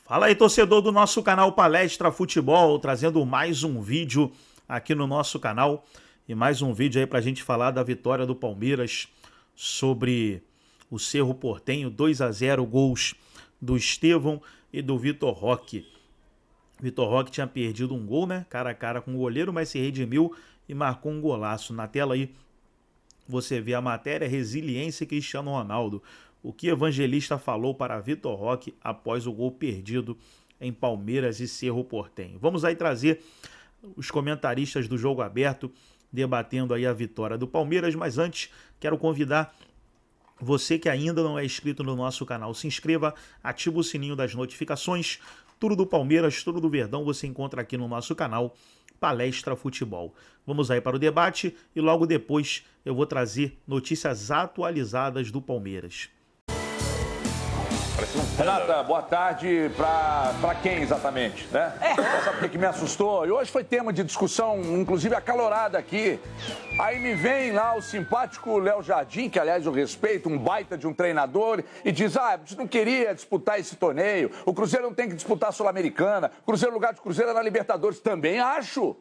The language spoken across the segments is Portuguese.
Fala aí, torcedor do nosso canal Palestra Futebol, trazendo mais um vídeo aqui no nosso canal e mais um vídeo aí pra gente falar da vitória do Palmeiras sobre o Cerro Porteño, 2-0, gols do Estevão e do Vitor Roque. Vitor Roque tinha perdido um gol, né, cara a cara com o goleiro, mas se redimiu e marcou um golaço. Na tela aí você vê a matéria Resiliência Cristiano Ronaldo. O que Evangelista falou para Vitor Roque após o gol perdido em Palmeiras e Cerro Porteño. Vamos aí trazer os comentaristas do Jogo Aberto debatendo aí a vitória do Palmeiras, mas antes quero convidar você que ainda não é inscrito no nosso canal, se inscreva, ativa o sininho das notificações. Tudo do Palmeiras, tudo do Verdão você encontra aqui no nosso canal Palestra Futebol. Vamos aí para o debate e logo depois eu vou trazer notícias atualizadas do Palmeiras. Renata, boa tarde. Para quem exatamente, né? Sabe o que me assustou? E hoje foi tema de discussão, inclusive acalorada aqui. Aí me vem lá o simpático Léo Jardim, que aliás eu respeito, um baita de um treinador, e diz, a gente não queria disputar esse torneio, o Cruzeiro não tem que disputar a Sul-Americana, Cruzeiro, lugar de Cruzeiro é na Libertadores. Também acho.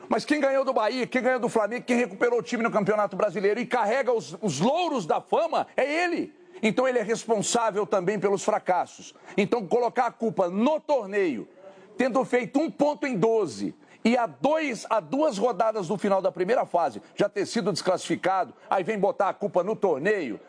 Mas quem ganhou do Bahia, quem ganhou do Flamengo, quem recuperou o time no Campeonato Brasileiro e carrega os louros da fama é ele. Então ele é responsável também pelos fracassos. Então colocar a culpa no torneio, tendo feito 1 ponto em 12 e a duas rodadas do final da primeira fase já ter sido desclassificado, aí vem botar a culpa no torneio.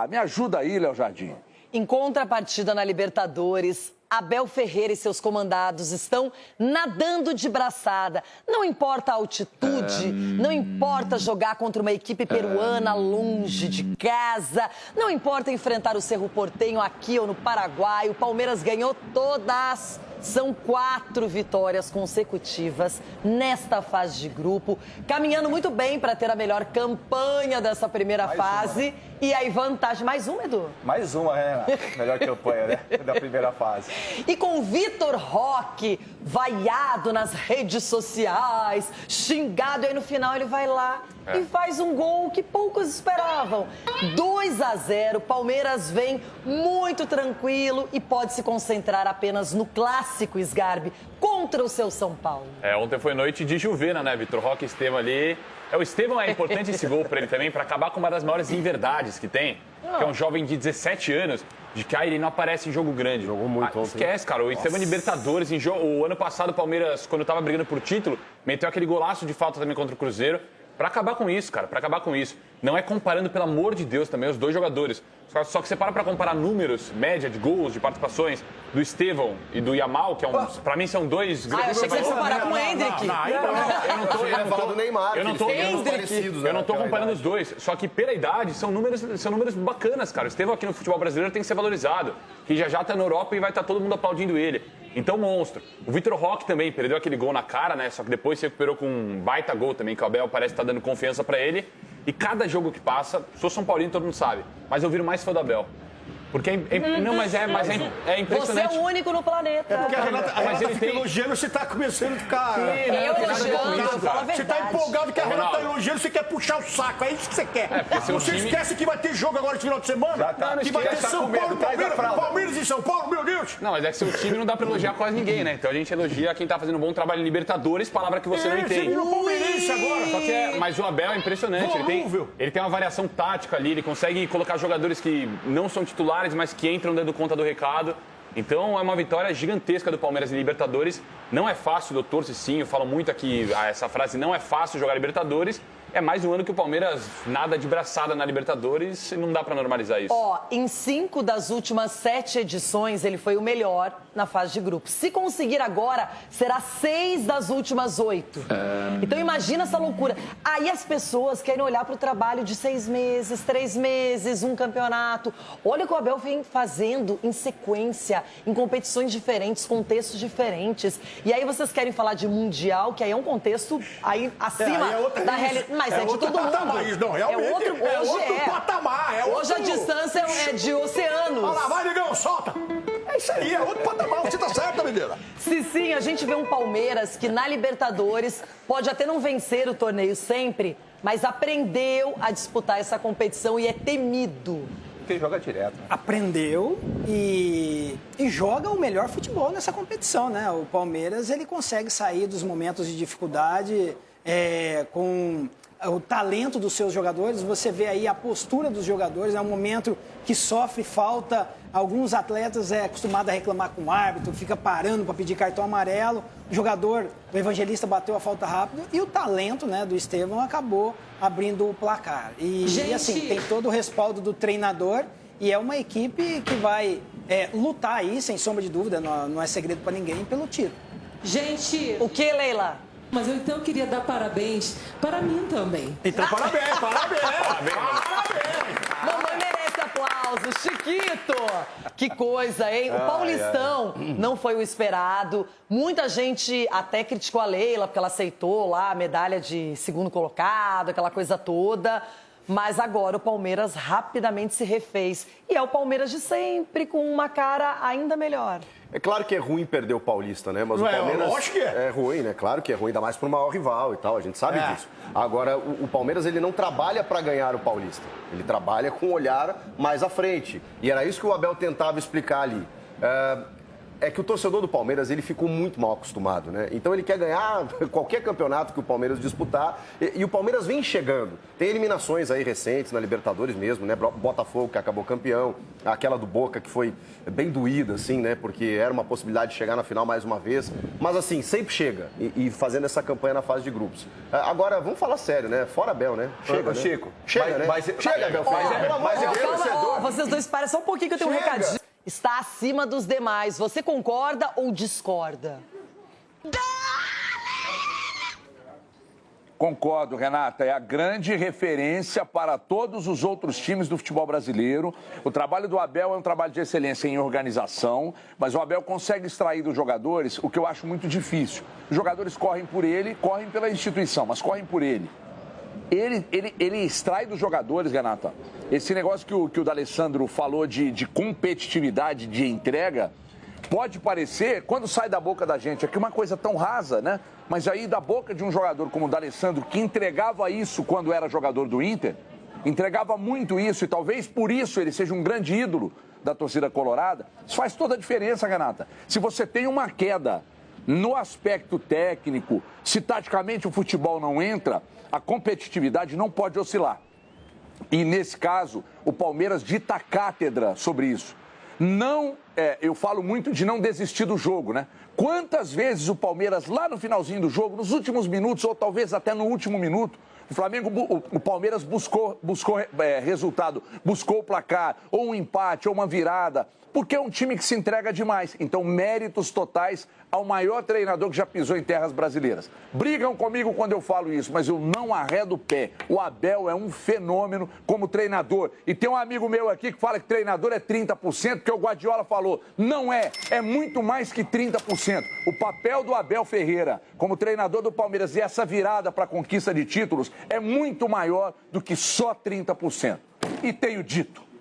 Me ajuda aí, Léo Jardim. Em contrapartida na Libertadores, Abel Ferreira e seus comandados estão nadando de braçada. Não importa a altitude, não importa jogar contra uma equipe peruana longe de casa, não importa enfrentar o Cerro Porteño aqui ou no Paraguai, o Palmeiras ganhou todas. São 4 vitórias consecutivas nesta fase de grupo, caminhando muito bem para ter a melhor campanha dessa primeira fase. E aí, vantagem. Mais uma, Edu? Mais uma, melhor campanha, né? Da primeira fase. E com o Vitor Roque vaiado nas redes sociais, xingado, e aí no final ele vai lá e faz um gol que poucos esperavam. 2-0, Palmeiras vem muito tranquilo e pode se concentrar apenas no clássico, Sgarbi, contra o seu São Paulo. Ontem foi noite de Juvena, né? Vitor Roque, Estevão ali. O Estevão é importante esse gol para ele também, para acabar com uma das maiores inverdades que tem, que é um jovem de 17 anos, de que ele não aparece em jogo grande. Jogou muito ontem. Esquece, cara. O Estevão Libertadores, o ano passado o Palmeiras, quando estava brigando por título, meteu aquele golaço de falta também contra o Cruzeiro. Pra acabar com isso, cara, pra acabar com isso. Não é comparando, pelo amor de Deus, também os dois jogadores. Só que você para comparar números, média de gols, de participações do Estevão e do Yamal, que pra mim são dois grandes... Eu achei que você ia comparar com o Hendrick. Eu não tô comparando os dois. Só que pela idade, são números bacanas, cara. O Estevão aqui no futebol brasileiro tem que ser valorizado. Que já tá na Europa e vai estar todo mundo aplaudindo ele. Então, monstro. O Vitor Roque também perdeu aquele gol na cara, né? Só que depois se recuperou com um baita gol também, que o Abel parece estar dando confiança pra ele. E cada jogo que passa, sou São Paulino, todo mundo sabe, mas eu viro mais fã do Abel. Porque é impressionante. Você é o único no planeta. Porque a Renata fica elogiando, você tá começando a ficar... Você tá empolgado que a Renata tá elogiando, você quer puxar o saco, é isso que você quer. Você esquece que vai ter jogo agora no final de semana? Que vai ter São Paulo, Palmeiras e São Paulo, meu Deus! Não, mas é que seu time não dá pra elogiar quase ninguém, né? Então a gente elogia quem tá fazendo um bom trabalho em Libertadores, palavra que você não entende. Você virou palmeirense agora. Só que mas o Abel é impressionante. Ele tem uma variação tática ali, ele consegue colocar jogadores que não são titulares, mas que entram dando conta do recado. Então é uma vitória gigantesca do Palmeiras em Libertadores. Não é fácil, doutor Cicinho, eu falo muito aqui essa frase, não é fácil jogar Libertadores. É mais um ano que o Palmeiras nada de braçada na Libertadores e não dá pra normalizar isso. Em 5 das últimas 7 edições, ele foi o melhor na fase de grupos. Se conseguir agora, será 6 das últimas 8. Então imagina essa loucura. Aí as pessoas querem olhar pro trabalho de 6 meses, 3 meses, um campeonato. Olha o que o Abel vem fazendo em sequência, em competições diferentes, contextos diferentes. E aí vocês querem falar de Mundial, que aí é um contexto acima da realidade. Mas é de todo mundo. Não, realmente é outro patamar. Hoje a distância é de oceanos. Olha lá, vai, negão, solta. É isso aí, é outro patamar. Você tá certa, menina. Sim, a gente vê um Palmeiras que na Libertadores pode até não vencer o torneio sempre, mas aprendeu a disputar essa competição e é temido Porque joga direto. Aprendeu e joga o melhor futebol nessa competição, né? O Palmeiras, ele consegue sair dos momentos de dificuldade com o talento dos seus jogadores. Você vê aí a postura dos jogadores, é um momento que sofre falta. Alguns atletas acostumados a reclamar com o árbitro, fica parando para pedir cartão amarelo. O jogador, o Evangelista, bateu a falta rápido e o talento, né, do Estevão acabou abrindo o placar. E assim, tem todo o respaldo do treinador e é uma equipe que vai lutar aí, sem sombra de dúvida, não é segredo para ninguém, pelo título. Gente, o que, Leila? Mas eu então queria dar parabéns para mim também. Então, parabéns. Mamãe merece aplausos. Chiquito! Que coisa, hein? O Paulistão não foi o esperado. Muita gente até criticou a Leila, porque ela aceitou lá a medalha de segundo colocado, aquela coisa toda. Mas agora o Palmeiras rapidamente se refez. E é o Palmeiras de sempre, com uma cara ainda melhor. É claro que é ruim perder o Paulista, né? Mas o Palmeiras lógico que é ruim, né? Claro que é ruim, ainda mais para o maior rival e tal, a gente sabe disso. Agora, o Palmeiras, ele não trabalha para ganhar o Paulista. Ele trabalha com um olhar mais à frente. E era isso que o Abel tentava explicar ali. É que o torcedor do Palmeiras, ele ficou muito mal acostumado, né? Então ele quer ganhar qualquer campeonato que o Palmeiras disputar. E o Palmeiras vem chegando. Tem eliminações aí recentes, na Libertadores mesmo, né? Botafogo, que acabou campeão. Aquela do Boca, que foi bem doída, assim, né? Porque era uma possibilidade de chegar na final mais uma vez. Mas, assim, sempre chega. E fazendo essa campanha na fase de grupos. Agora, vamos falar sério, né? Fora Abel, né? Chega, né? Chico. Chega, né? Chega, Abel. Vocês dois param só um pouquinho que eu tenho um recadinho. Está acima dos demais. Você concorda ou discorda? Concordo, Renata. É a grande referência para todos os outros times do futebol brasileiro. O trabalho do Abel é um trabalho de excelência em organização, mas o Abel consegue extrair dos jogadores o que eu acho muito difícil. Os jogadores correm por ele, correm pela instituição, mas correm por ele. Ele extrai dos jogadores, Renata, esse negócio que o D'Alessandro falou de competitividade, de entrega, pode parecer, quando sai da boca da gente, aqui uma coisa tão rasa, né? Mas aí da boca de um jogador como o D'Alessandro, que entregava isso quando era jogador do Inter, entregava muito isso e talvez por isso ele seja um grande ídolo da torcida colorada, isso faz toda a diferença, Renata. Se você tem uma queda no aspecto técnico, se taticamente o futebol não entra, a competitividade não pode oscilar. E nesse caso, o Palmeiras dita cátedra sobre isso. Eu falo muito de não desistir do jogo, né? Quantas vezes o Palmeiras, lá no finalzinho do jogo, nos últimos minutos, ou talvez até no último minuto, o Palmeiras buscou resultado, buscou o placar, ou um empate, ou uma virada, porque é um time que se entrega demais. Então, méritos totais ao maior treinador que já pisou em terras brasileiras. Brigam comigo quando eu falo isso, mas eu não arredo o pé. O Abel é um fenômeno como treinador. E tem um amigo meu aqui que fala que treinador é 30%, porque o Guardiola falou. Não é, é muito mais que 30%. O papel do Abel Ferreira como treinador do Palmeiras e essa virada para a conquista de títulos é muito maior do que só 30%. E tenho dito.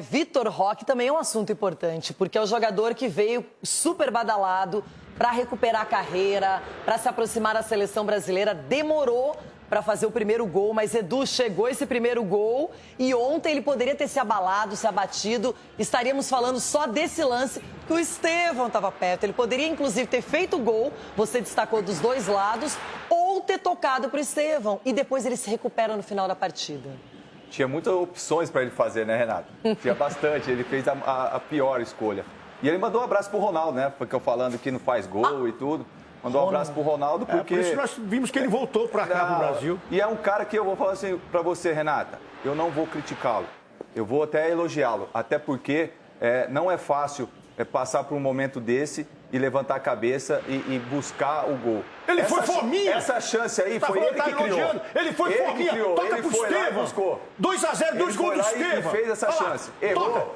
Vitor Roque também é um assunto importante, porque é o jogador que veio super badalado para recuperar a carreira, para se aproximar da seleção brasileira, demorou para fazer o primeiro gol, mas Edu, chegou esse primeiro gol e ontem ele poderia ter se abalado, se abatido, estaríamos falando só desse lance que o Estevão estava perto, ele poderia inclusive ter feito o gol, você destacou dos dois lados, ou ter tocado para o Estevão e depois ele se recupera no final da partida. Tinha muitas opções para ele fazer, né, Renato? Tinha bastante, ele fez a pior escolha. E ele mandou um abraço pro Ronaldo, né? Porque eu falando que não faz gol e tudo. Mandou um abraço pro Ronaldo porque... por isso nós vimos que ele voltou para cá, pro Brasil. E é um cara que eu vou falar assim para você, Renata, eu não vou criticá-lo. Eu vou até elogiá-lo. Até porque não é fácil passar por um momento desse e levantar a cabeça e buscar o gol. Ele foi fominha. Essa chance aí foi ele que criou. Ele foi fominha. Toca pro Estevão. 2-0, 2 gols do Estevão. Ele fez essa chance.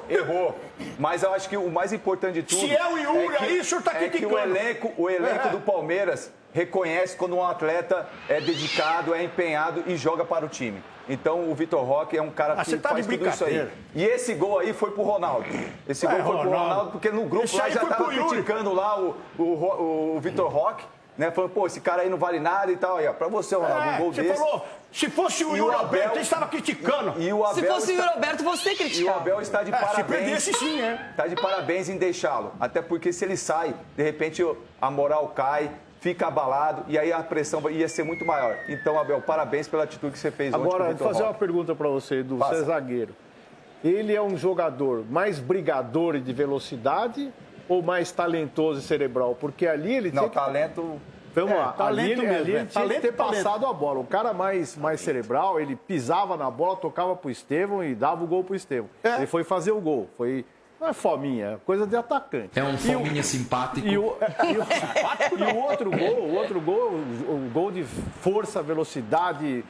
Errou. Mas eu acho que o mais importante de tudo... Se é o Yuri aí, o senhor tá criticando. Que o elenco do Palmeiras reconhece quando um atleta é dedicado, é empenhado e joga para o time. Então, o Vitor Roque é um cara que faz tudo isso aí. E esse gol aí foi pro Ronaldo. Esse gol foi pro Ronaldo, porque no grupo lá já estava criticando lá o Vitor Roque. né? Falando, pô, esse cara aí não vale nada e tal. Aí, ó, pra você, Ronaldo, um gol você desse. falou, se fosse o Yuri Alberto, ele estava criticando. E o Abel Se fosse o Yuri Alberto, você criticava. E o Abel está de parabéns. Se perdesse, sim, Está de parabéns em deixá-lo. Até porque se ele sai, de repente a moral cai, fica abalado e aí a pressão ia ser muito maior. Então, Abel, parabéns pela atitude que você fez ontem. Agora, vou fazer uma pergunta para você, Edu. Você é zagueiro. Ele é um jogador mais brigador e de velocidade ou mais talentoso e cerebral? Porque ali ele tinha talento... Vamos lá, talento ali mesmo, ele tinha que ter passado a bola. O cara mais cerebral, ele pisava na bola, tocava pro Estevão e dava o gol pro Estevão. Ele foi fazer o gol. Não é fominha, é coisa de atacante. É um fominha simpático. E o outro gol, o gol de força, velocidade,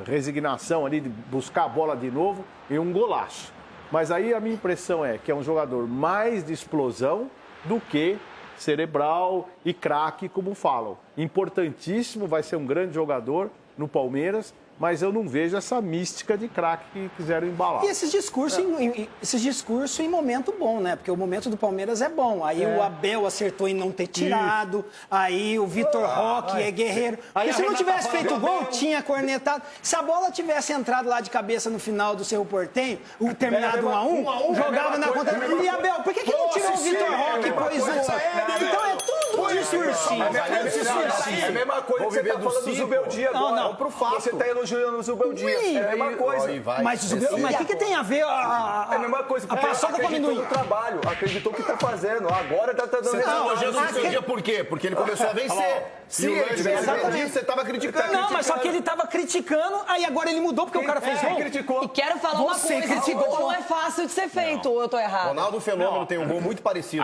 resignação ali, de buscar a bola de novo, e um golaço. Mas aí a minha impressão é que é um jogador mais de explosão do que cerebral e craque, como falam. Importantíssimo, vai ser um grande jogador no Palmeiras, mas eu não vejo essa mística de craque que quiseram embalar. E esses discursos em momento bom, né? Porque o momento do Palmeiras é bom. Aí o Abel acertou em não ter tirado, aí o Vitor Roque é guerreiro. Porque se não tivesse feito o gol, tinha cornetado. Se a bola tivesse entrado lá de cabeça no final do Cerro Porteño, o terminado 1-1, jogava na conta. E Abel, por que não tirou o Vitor Roque e pôs o outro? Então é tudo discursinho. É a mesma coisa que você tá falando do Zubeldia agora. Não, pro fato. Você tá elogiando o Zubeldia. É a mesma coisa. Mas o que tem a ver É a mesma coisa. A paçoca com acreditou amendoim? no trabalho, acreditou que tá fazendo. Agora tá dando Você tá elogiando o Zubeldia por quê? Porque ele começou a vencer. Se ele tivesse vencido, você tava criticando. Não, mas só que ele tava criticando, aí agora ele mudou porque o cara fez gol. Criticou. E quero falar uma coisa, esse gol não é fácil de ser feito, ou eu tô errado? Ronaldo Fenômeno tem um gol muito parecido.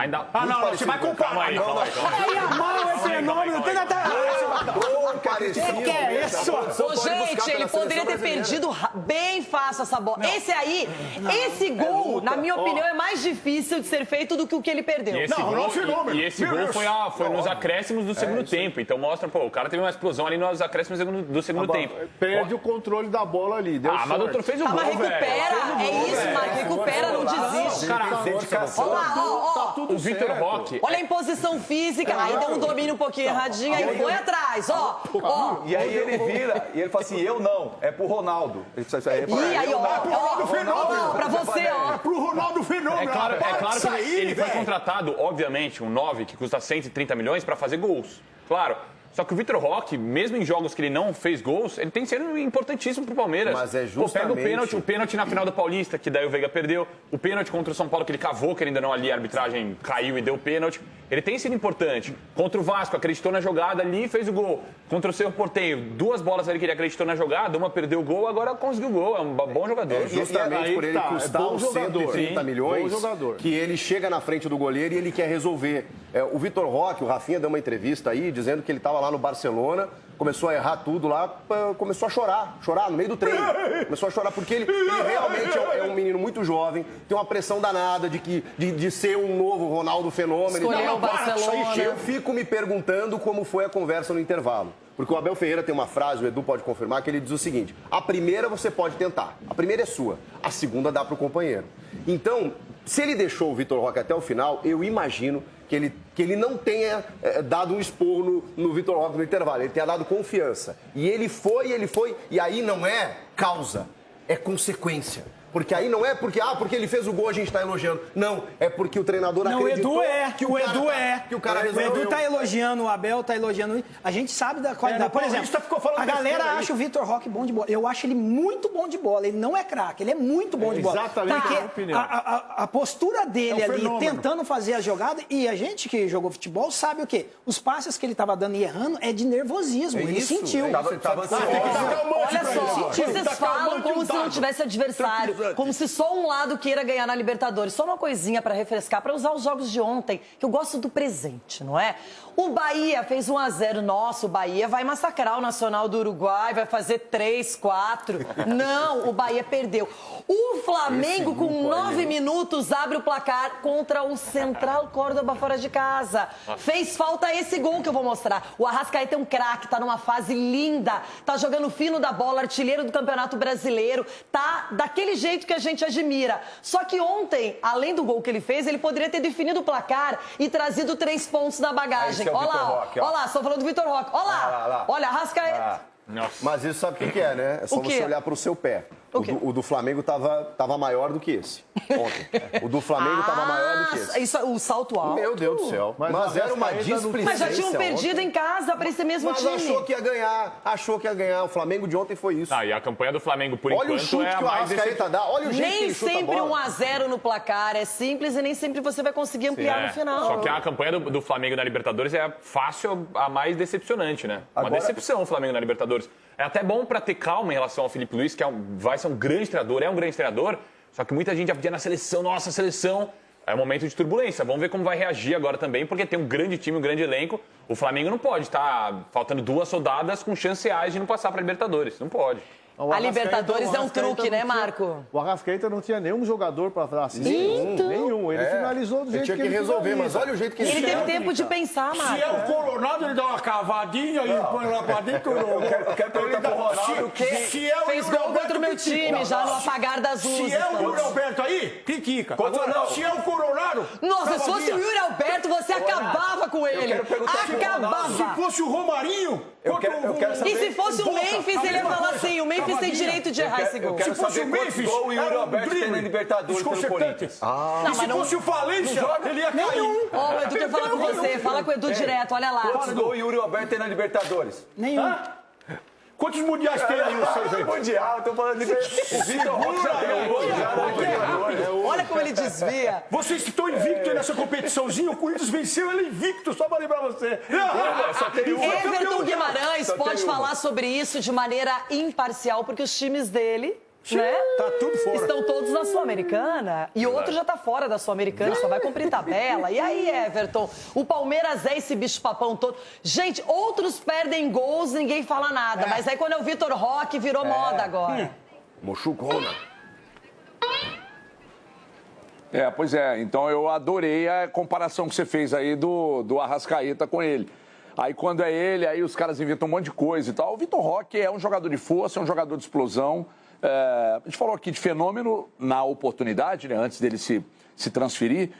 Você vai comparar. Aí a mal é fenômeno, tem até... Que é isso? Ô, gente, ele poderia ter perdido bem fácil essa bola. Esse gol, na minha opinião, é mais difícil de ser feito do que o que ele perdeu. E esse gol foi nos acréscimos do segundo tempo. Então mostra, pô, o cara teve uma explosão ali nos acréscimos do segundo tempo. Perde o controle da bola ali. Mas o doutor fez o gol, Mas velho. recupera, é isso, Marco, recupera, não desiste. Olha lá, ó. O Vitor Roque... Olha a imposição física, aí deu um domínio um pouquinho erradinho, aí foi atrás, ó. E aí ele vira e ele fala assim, eu não, é pro Ronaldo. E aí, ó, pra você, ó. É pro Ronaldo Fenômeno. É claro que ele foi contratado, obviamente, um 9 que custa 130 milhões para fazer gols. Claro. Só que o Vitor Roque, mesmo em jogos que ele não fez gols, ele tem sido importantíssimo pro Palmeiras. Mas é justamente... Pega o pênalti na final do Paulista, que daí o Veiga perdeu. O pênalti contra o São Paulo, que ele cavou, que ainda não ali, a arbitragem caiu e deu pênalti. Ele tem sido importante. Contra o Vasco, acreditou na jogada ali e fez o gol. Contra o Cerro Porteño, 2 bolas ali que ele acreditou na jogada, uma perdeu o gol, agora conseguiu o gol. É um bom jogador. Justamente por ele custou 130 milhões, que ele chega na frente do goleiro e ele quer resolver. O Vitor Roque, o Rafinha deu uma entrevista aí, dizendo que ele estava lá no Barcelona, começou a errar tudo lá, começou a chorar no meio do treino. Começou a chorar porque ele realmente é um menino muito jovem, tem uma pressão danada de ser um novo Ronaldo Fenômeno. Escolheu o Barcelona. Eu fico me perguntando como foi a conversa no intervalo. Porque o Abel Ferreira tem uma frase, o Edu pode confirmar, que ele diz o seguinte: a primeira você pode tentar, a primeira é sua, a segunda dá para o companheiro. Então, se ele deixou o Vitor Roque até o final, eu imagino que ele não tenha dado um esporro no Vitor Roque no intervalo, ele tenha dado confiança. E ele foi, e aí não é causa, é consequência. Porque aí não é porque ele fez o gol a gente está elogiando. Não, é porque o treinador acreditou que o cara resolveu. O Edu tá elogiando, o Abel tá elogiando. A gente sabe da qualidade. Por exemplo, a galera acha o Vitor Roque bom de bola. Eu acho ele muito bom de bola. Ele não é craque, ele é muito bom de bola. Exatamente a minha opinião. A postura dele ali, tentando fazer a jogada, e a gente que jogou futebol sabe o quê? Os passes que ele tava dando e errando é de nervosismo. Ele sentiu. Olha só, vocês falam como se não tivesse adversário. Como se só um lado queira ganhar na Libertadores. Só uma coisinha para refrescar, para usar os jogos de ontem, que eu gosto do presente, não é? O Bahia fez 1-0. Nossa, o Bahia vai massacrar o Nacional do Uruguai, vai fazer 3, 4. Não, o Bahia perdeu. O Flamengo, com 9 minutos, abre o placar contra o Central Córdoba fora de casa. Fez falta esse gol que eu vou mostrar. O Arrascaeta é um craque, tá numa fase linda, tá jogando fino da bola, artilheiro do Campeonato Brasileiro, tá daquele jeito jeito que a gente admira. Só que ontem, além do gol que ele fez, ele poderia ter definido o placar e trazido 3 pontos na bagagem. Olha lá, olha lá, estou falando do Vitor Roque. Olha lá, olha, Arrascaeta. Mas isso sabe o que é, né? É só você olhar para o seu pé. O do Flamengo tava maior do que esse, ontem. O do Flamengo tava maior do que esse. Isso, o salto alto. Meu Deus do céu. Mas era uma displicência. Mas já tinham perdido em casa para esse mesmo time. Mas achou que ia ganhar. O Flamengo de ontem foi isso. E a campanha do Flamengo, por enquanto, olha o chute que o Arrascaeta dá. Olha o jeito que ele chuta a bola. Nem sempre 1-0 no placar é simples e nem sempre você vai conseguir ampliar no final. Só que a campanha do Flamengo na Libertadores é fácil, a mais decepcionante, né? Uma decepção o Flamengo na Libertadores. É até bom para ter calma em relação ao Felipe Luiz, que vai ser um grande treinador, é um grande treinador, só que muita gente já pedia na seleção, nossa, seleção. É um momento de turbulência. Vamos ver como vai reagir agora também, porque tem um grande time, um grande elenco. O Flamengo não pode estar faltando 2 rodadas com chance reais de não passar para a Libertadores. Não pode. A Libertadores é um truque, né, Marco? O Arrascaeta não tinha nenhum jogador para falar assim. Nenhum. Ele finalizou do jeito que ele tinha que resolver, mas olha o jeito que ele teve tempo de pensar, Marco. Se é o Coronado, ele dá uma cavadinha e põe lá pra dentro. Eu quero perguntar pro Ronaldo fez gol contra o meu time, já no apagar das luzes. Se é o Yuri Alberto aí, piquica. Se é o Coronado... Nossa, se fosse o Yuri Alberto, você acabava com ele. Acabava. Se fosse o Romarinho... E se fosse o Memphis, ele ia falar assim, o Memphis tem direito de errar esse gol. Eu quero saber quantos gols o Yuri Alberto tem na Libertadores pelo Corinthians. E se fosse o Valência, ele ia cair. Ó, o Edu quer falar com você. Fala com o Edu direto, olha lá. Quantos gols o Yuri Alberto tem na Libertadores? Nenhum. Quantos mundiais tem aí vocês aí? Mundial, eu tô falando de... O Vitor Roque já tem um gol já na Libertadores. Olha como ele desvia. Vocês estão invictos nessa competiçãozinha, o Corinthians venceu, ele é invicto, só pra lembrar você. Everton Guimarães pode falar sobre isso de maneira imparcial, porque os times dele... né? Tá tudo fora. Estão todos na Sul-Americana. E outro já tá fora da Sul-Americana, só vai cumprir tabela. E aí, Everton? O Palmeiras é esse bicho-papão todo. Gente, outros perdem gols, ninguém fala nada. Mas aí quando é o Vitor Roque, virou moda agora. Mochucona. Pois é. Então eu adorei a comparação que você fez aí do Arrascaeta com ele. Aí quando é ele, aí os caras inventam um monte de coisa e tal. O Vitor Roque é um jogador de força, é um jogador de explosão. A gente falou aqui de fenômeno na oportunidade, né, antes dele se transferir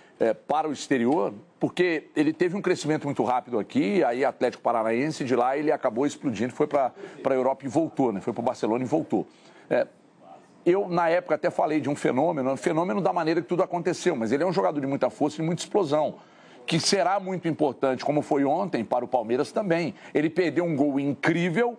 para o exterior, porque ele teve um crescimento muito rápido aqui, aí Atlético Paranaense, de lá ele acabou explodindo, foi para a Europa e voltou, né, foi para o Barcelona e voltou. Eu, na época, até falei de um fenômeno da maneira que tudo aconteceu, mas ele é um jogador de muita força e muita explosão, que será muito importante, como foi ontem, para o Palmeiras também. Ele perdeu um gol incrível,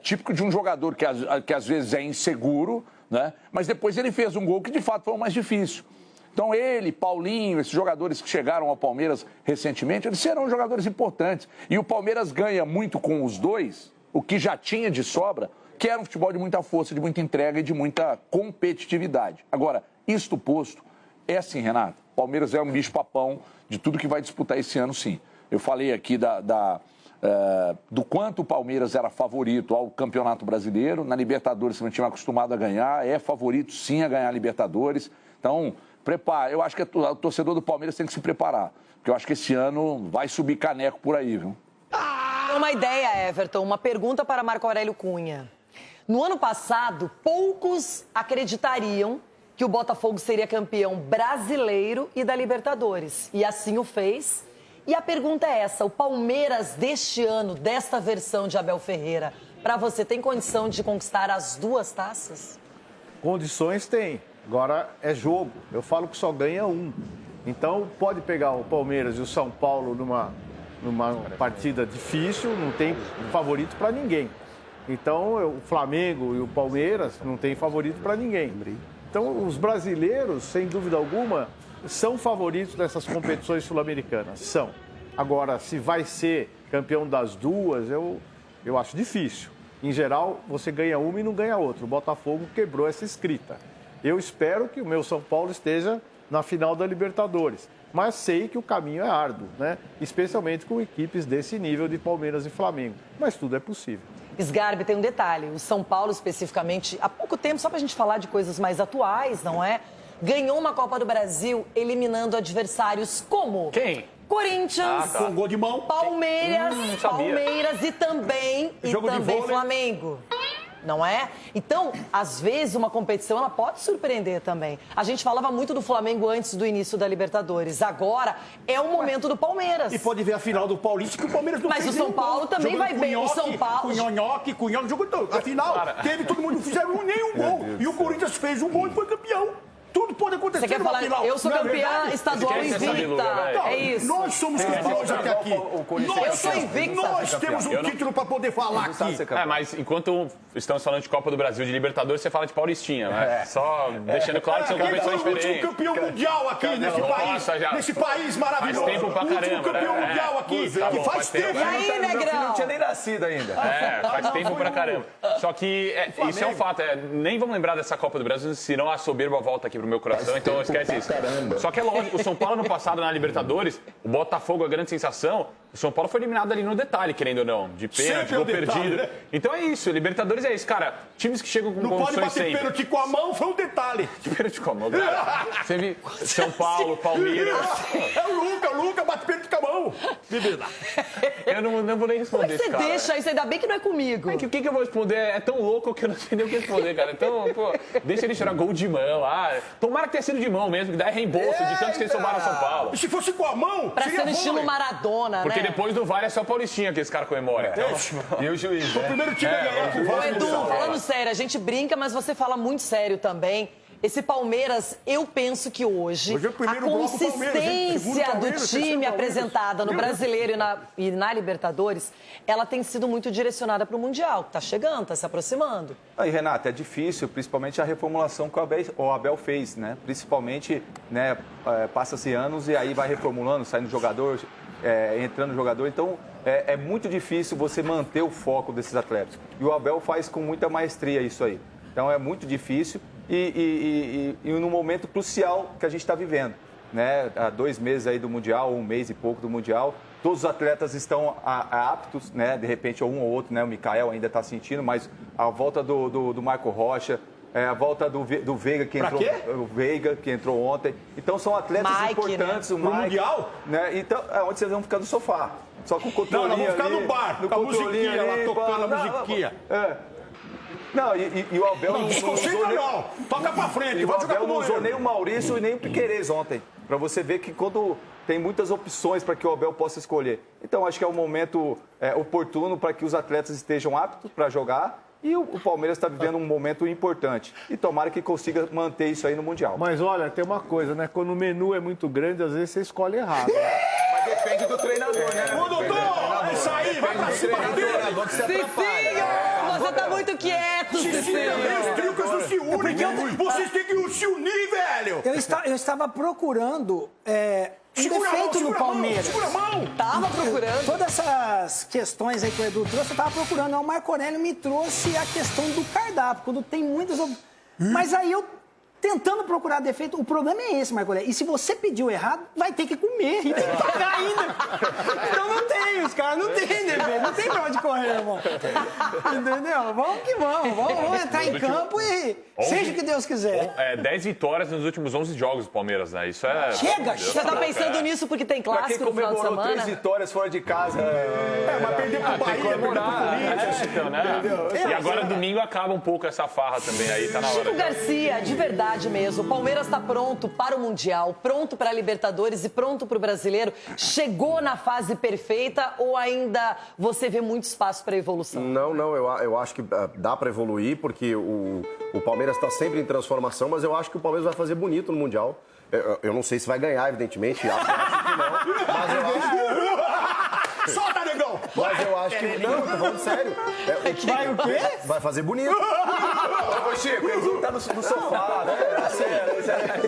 típico de um jogador que às vezes é inseguro, né? Mas depois ele fez um gol que de fato foi o mais difícil. Então ele, Paulinho, esses jogadores que chegaram ao Palmeiras recentemente, eles serão jogadores importantes. E o Palmeiras ganha muito com os dois, o que já tinha de sobra, que era um futebol de muita força, de muita entrega e de muita competitividade. Agora, isto posto, é assim, Renato, o Palmeiras é um bicho-papão de tudo que vai disputar esse ano, sim. Eu falei aqui do quanto o Palmeiras era favorito ao Campeonato Brasileiro. Na Libertadores, se não tinha acostumado a ganhar, é favorito sim a ganhar a Libertadores. Então, prepara. Eu acho que o torcedor do Palmeiras tem que se preparar, porque eu acho que esse ano vai subir caneco por aí, viu? Uma ideia, Everton, uma pergunta para Marco Aurélio Cunha. No ano passado, poucos acreditariam que o Botafogo seria campeão brasileiro e da Libertadores. E assim o fez. E a pergunta é essa, o Palmeiras deste ano, desta versão de Abel Ferreira, para você, tem condição de conquistar as 2 taças? Condições tem. Agora é jogo. Eu falo que só ganha um. Então pode pegar o Palmeiras e o São Paulo numa partida difícil, não tem favorito para ninguém. Então o Flamengo e o Palmeiras não tem favorito para ninguém. Então os brasileiros, sem dúvida alguma, são favoritos dessas competições sul-americanas. São. Agora, se vai ser campeão das 2, eu acho difícil. Em geral, você ganha uma e não ganha outra. O Botafogo quebrou essa escrita. Eu espero que o meu São Paulo esteja na final da Libertadores. Mas sei que o caminho é árduo, né? Especialmente com equipes desse nível de Palmeiras e Flamengo. Mas tudo é possível. Sgarbi, tem um detalhe. O São Paulo, especificamente, há pouco tempo, só para a gente falar de coisas mais atuais, não é? Ganhou uma Copa do Brasil eliminando adversários como... Quem? Corinthians, Com gol de mão. Palmeiras e também Jogo de vôlei. Flamengo. não é? Então, às vezes, uma competição ela pode surpreender também. A gente falava muito do Flamengo antes do início da Libertadores. Agora é o momento do Palmeiras. E pode ver a final do Paulista que o Palmeiras não fez. Mas o São Paulo também vai bem. O São Paulo... Com o Nhoque, jogou todo. Afinal, teve todo mundo, não fizeram nenhum gol. E o Corinthians fez um gol e foi campeão. Tudo pode acontecer. Você quer falar, final. eu sou campeã estadual invicta. É isso. Nós somos campeões até aqui. Eu sou invicta. Nós temos um título para poder falar aqui. Mas enquanto estamos falando de Copa do Brasil, de Libertadores, você fala de Paulistinha, né? Só deixando claro que são competições diferentes. O último campeão mundial aqui nesse país maravilhoso. Faz tempo pra caramba. O último campeão mundial aqui, que faz tempo. E aí, Negrão? Não tinha nem nascido ainda. Faz tempo pra caramba. Só que isso é um fato. Nem vamos lembrar dessa Copa do Brasil, senão a soberba volta aqui pro meu coração, então esquece isso. Só que é lógico, o São Paulo no passado na Libertadores, o Botafogo, a grande sensação, o São Paulo foi eliminado ali no detalhe, querendo ou não, de pênalti, gol perdido. Né? Então é isso, Libertadores é isso, cara. Times que chegam com condições sempre. Não pode bater pênalti com a mão, foi um detalhe. Pênalti com a mão, cara. Você viu São Paulo, Palmeiras. É o Luca bate pênalti com a mão. Eu não vou nem responder isso, cara. Você deixa isso, ainda bem que não é comigo. O que eu vou responder? É tão louco que eu não sei nem o que responder, cara. Então, pô, deixa ele tirar gol de mão. Tomara que tenha sido de mão mesmo, que dá reembolso de tantos que eles somaram São Paulo. E se fosse com a mão, pra ser no estilo Maradona, porque né? depois do VAR é só Paulistinha que esse cara comemora. E o juiz, Foi o primeiro time a ganhar com o VAR. Edu, falando sério, a gente brinca, mas você fala muito sério também. Esse Palmeiras, eu penso que hoje a consistência do time apresentada no Brasileiro e na Libertadores, ela tem sido muito direcionada para o Mundial, que está chegando, está se aproximando. Aí, Renata, é difícil, principalmente a reformulação que o Abel fez, né? Principalmente, né, passa-se anos e aí vai reformulando, saindo jogador, entrando jogador. Então, é muito difícil você manter o foco desses atletas. E o Abel faz com muita maestria isso aí. Então, é muito difícil. E no momento crucial que a gente está vivendo, né? Há 2 meses aí do Mundial, 1 mês e pouco do Mundial, todos os atletas estão aptos, né? De repente, um ou outro, né? O Mikael ainda está sentindo, mas a volta do Marco Rocha, a volta do Veiga, que entrou, o Veiga, que entrou ontem. Então, são atletas importantes. Né? O Mike, Mundial? Né? Então, onde vocês vão ficar no sofá. Só com o controlinho. Não, vamos ficar no bar, com a musiquinha lá, tocando a musiquinha. Não, e o Abel não desconcentra não. Toca pra frente. O Abel não usou nem o Maurício e nem o Piquerez ontem. Pra você ver que quando tem muitas opções para que o Abel possa escolher. Então, acho que é um momento oportuno para que os atletas estejam aptos para jogar. E o Palmeiras está vivendo um momento importante. E tomara que consiga manter isso aí no Mundial. Mas olha, tem uma coisa, né? Quando o menu é muito grande, às vezes você escolhe errado. Mas depende do treinador, né? Ô, doutor! É isso aí, vai pra cima dele! Cicinho! Você tá muito quieto, Cicinho! Os trincas não se unem, vocês têm que se unir, velho! Eu estava procurando um defeito no Palmeiras. Segura a mão! Tava procurando. Todas essas questões aí que o Edu trouxe, eu tava procurando. O Marco Aurélio me trouxe a questão do cardápio, quando tem muitas... Mas aí eu, tentando procurar defeito, o problema é esse, Marco Aurélio. E se você pediu errado, vai ter que comer e tem que pagar ainda. Então não tem, os caras não tem defeito. Não tem pra onde correr, irmão. Entendeu? Vamos que vamos. Vamos entrar em campo e seja o que Deus quiser. 10 vitórias nos últimos 11 jogos do Palmeiras, né? Isso é... Chega! Você tá pensando nisso porque tem clássico no final de semana? 3 vitórias fora de casa. Mas perder pro Bahia, perder pro Corinthians. Então, né? E agora domingo acaba um pouco essa farra também, aí tá na hora. Chico Garcia, de verdade mesmo, o Palmeiras está pronto para o Mundial, pronto para a Libertadores e pronto para o Brasileiro. Chegou na fase perfeita ou ainda você vê muito espaço para evolução? Não, eu acho que dá para evoluir, porque o Palmeiras está sempre em transformação, mas eu acho que o Palmeiras vai fazer bonito no Mundial. Eu não sei se vai ganhar, evidentemente, acho que não, mas eu acho... Solta, negão! Mas eu acho que... Não, tô falando sério. Vai o quê? Vai fazer bonito. Ô, Chico, eles vão estar no sofá, né?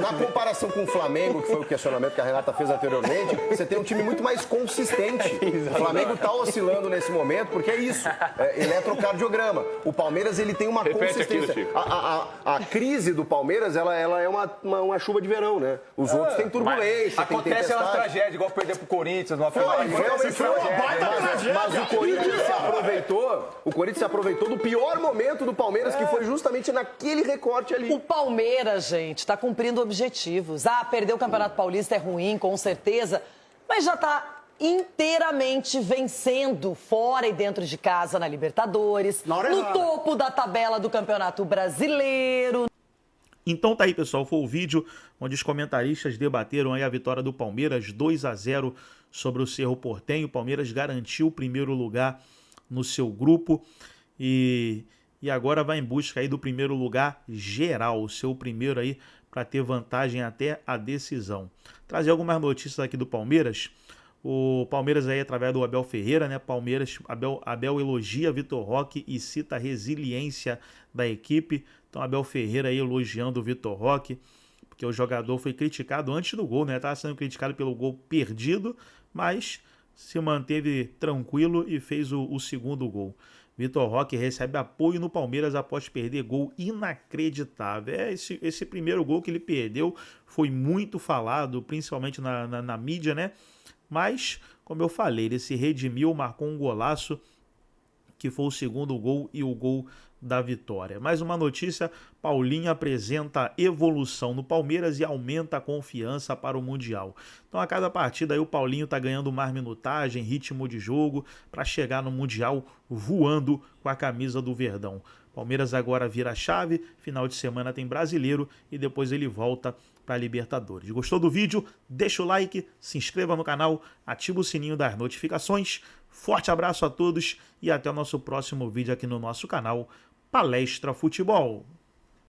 Na comparação com o Flamengo, que foi o questionamento que a Renata fez anteriormente, você tem um time muito mais consistente. O Flamengo está oscilando nesse momento, porque é isso. Eletrocardiograma. O Palmeiras, ele tem uma consistência. A crise do Palmeiras, ela é uma chuva de verão, né? Os outros têm turbulência, acontece uma tragédia, igual perder pro Corinthians numa final. Mas o Corinthians se aproveitou do pior momento do Palmeiras, que foi justamente naquele recorte ali. O Palmeiras, gente, está cumprindo objetivos. Perder o Campeonato Paulista é ruim, com certeza, mas já está inteiramente vencendo fora e dentro de casa na Libertadores, no topo da tabela do Campeonato Brasileiro. Então tá aí, pessoal, foi o vídeo onde os comentaristas debateram aí a vitória do Palmeiras 2-0 sobre o Cerro Porteño. O Palmeiras garantiu o primeiro lugar no seu grupo e agora vai em busca aí do primeiro lugar geral, o seu primeiro aí para ter vantagem até a decisão. Trazer algumas notícias aqui do Palmeiras. O Palmeiras aí através do Abel Ferreira, né? Abel elogia Vitor Roque e cita a resiliência da equipe. Então Abel Ferreira aí elogiando o Vitor Roque, porque o jogador foi criticado antes do gol, né? Estava sendo criticado pelo gol perdido, mas se manteve tranquilo e fez o segundo gol. Vitor Roque recebe apoio no Palmeiras após perder gol inacreditável. Esse primeiro gol que ele perdeu foi muito falado, principalmente na mídia, né? Mas, como eu falei, ele se redimiu, marcou um golaço, que foi o segundo gol e o gol da vitória. Mais uma notícia, Paulinho apresenta evolução no Palmeiras e aumenta a confiança para o Mundial. Então a cada partida aí o Paulinho está ganhando mais minutagem, ritmo de jogo, para chegar no Mundial voando com a camisa do Verdão. Palmeiras agora vira a chave, final de semana tem Brasileiro e depois ele volta para a Libertadores. Gostou do vídeo? Deixa o like, se inscreva no canal, ativa o sininho das notificações. Forte abraço a todos e até o nosso próximo vídeo aqui no nosso canal Palestra Futebol.